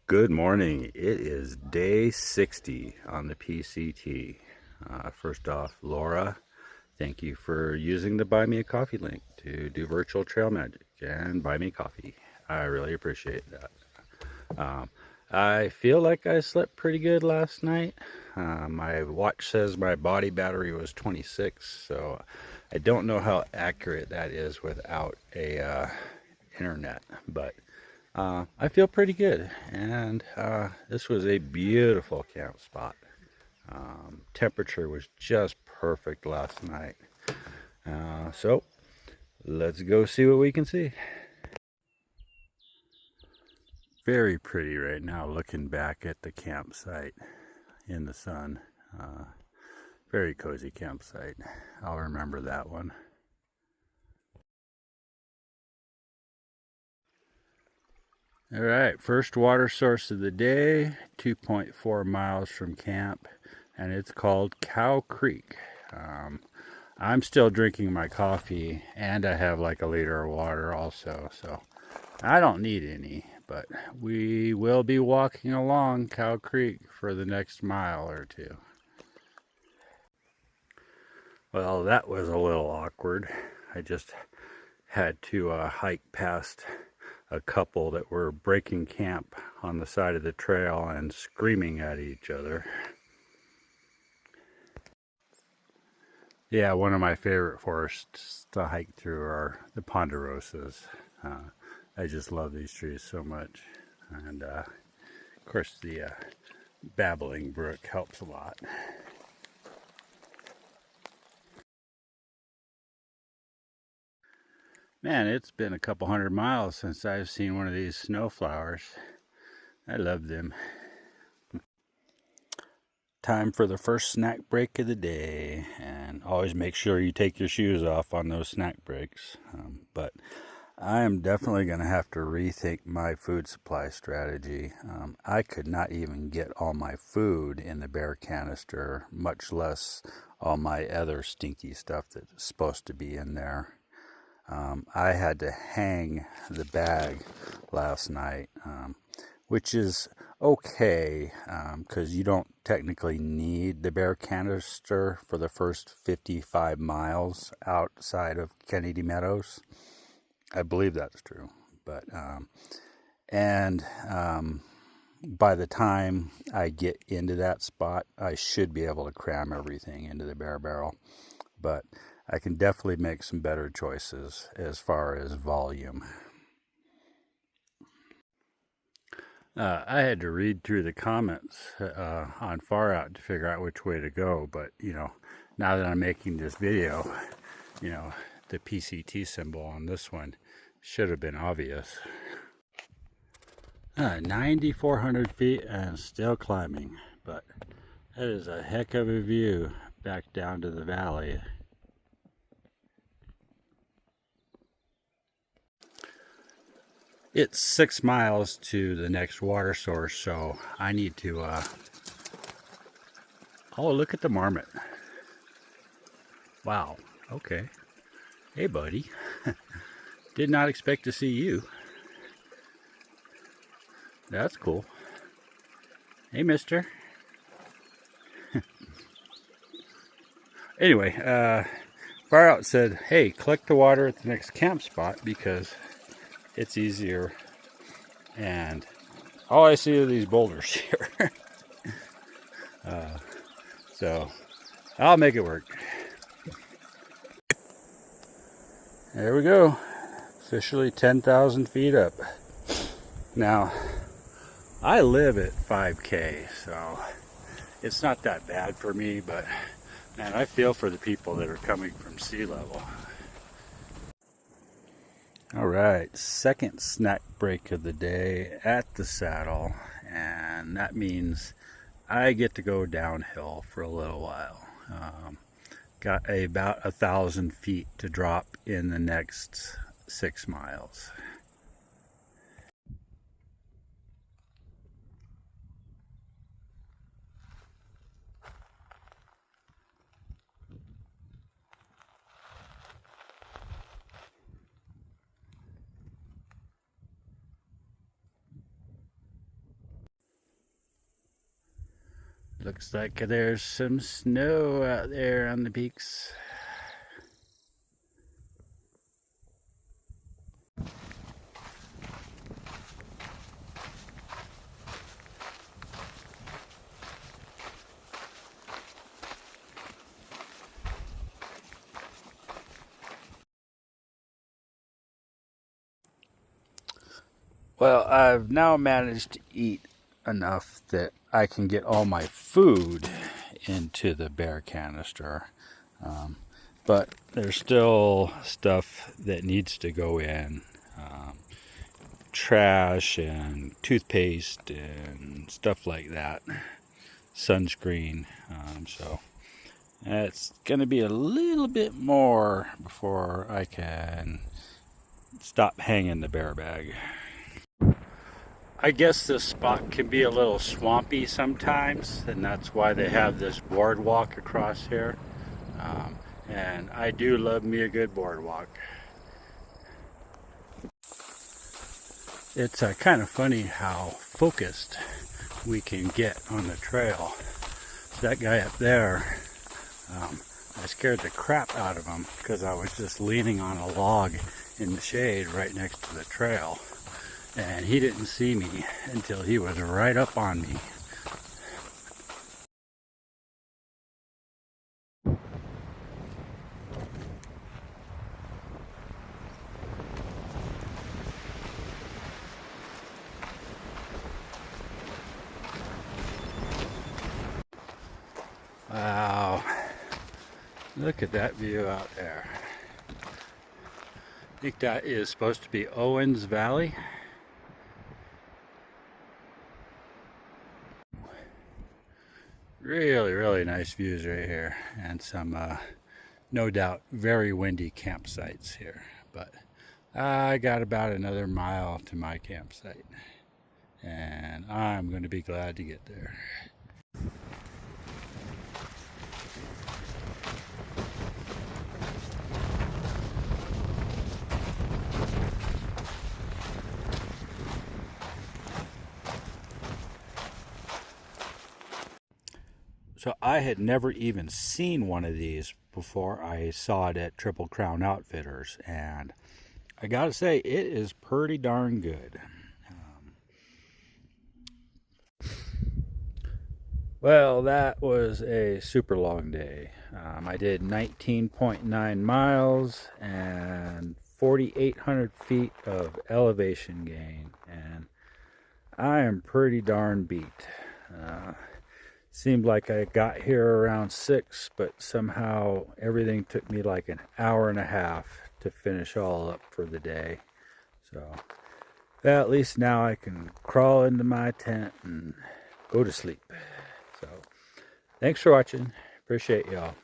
Good morning. It is day 60 on the PCT. First off, Laura, thank you for using the Buy Me a Coffee link to do virtual trail magic and buy me coffee. I really appreciate that. I feel like I slept pretty good last night. My watch says my body battery was 26, so I don't know how accurate that is without a internet, but I feel pretty good, and this was a beautiful camp spot. Temperature was just perfect last night, so let's go see what we can see. Very pretty right now looking back at the campsite in the sun. Very cozy campsite. I'll remember that one. All right, first water source of the day, 2.4 miles from camp, and it's called Cow Creek. I'm still drinking my coffee, and I have like a liter of water also, so I don't need any, but we will be walking along Cow Creek for the next mile or two. Well, that was a little awkward. I just had to hike past a couple that were breaking camp on the side of the trail and screaming at each other. Yeah, one of my favorite forests to hike through are the ponderosas. I just love these trees so much. And of course the babbling brook helps a lot. Man, it's been a couple hundred miles since I've seen one of these snowflowers. I love them. Time for the first snack break of the day, and always make sure you take your shoes off on those snack breaks. But I am definitely going to have to rethink my food supply strategy. I could not even get all my food in the bear canister, much less all my other stinky stuff that's supposed to be in there. I had to hang the bag last night, which is okay because you don't technically need the bear canister for the first 55 miles outside of Kennedy Meadows. I believe that's true, but by the time I get into that spot, I should be able to cram everything into the bear barrel, but I can definitely make some better choices as far as volume. I had to read through the comments on Far Out to figure out which way to go, but now that I'm making this video, the PCT symbol on this one should have been obvious. 9,400 feet and still climbing, but that is a heck of a view back down to the valley. It's 6 miles to the next water source, so I need to, oh, look at the marmot. Wow, okay. Hey, buddy. Did not expect to see you. That's cool. Hey, mister. Anyway, Far Out said, hey, collect the water at the next camp spot because it's easier, and all I see are these boulders here. So I'll make it work. There we go, officially 10,000 feet up. Now I live at 5K, so it's not that bad for me, but man, I feel for the people that are coming from sea level. All right, second snack break of the day at the saddle, and that means I get to go downhill for a little while. Got about 1,000 feet to drop in the next 6 miles. Looks like there's some snow out there on the peaks. Well, I've now managed to eat enough that I can get all my food into the bear canister. But there's still stuff that needs to go in. Trash and toothpaste and stuff like that. Sunscreen. So it's going to be a little bit more before I can stop hanging the bear bag. I guess this spot can be a little swampy sometimes, and that's why they have this boardwalk across here. And I do love me a good boardwalk. It's kind of funny how focused we can get on the trail. That guy up there, I scared the crap out of him because I was just leaning on a log in the shade right next to the trail. And he didn't see me until he was right up on me. Wow, look at that view out there. I think that is supposed to be Owens Valley. Really, really nice views right here, and some no doubt very windy campsites here, but I got about another mile to my campsite and I'm going to be glad to get there. So I had never even seen one of these before I saw it at Triple Crown Outfitters, and I gotta say it is pretty darn good. Well, that was a super long day. I did 19.9 miles and 4,800 feet of elevation gain, and I am pretty darn beat. Seemed like I got here around 6, but somehow everything took me like an hour and a half to finish all up for the day. So, well, at least now I can crawl into my tent and go to sleep. So, thanks for watching. Appreciate y'all.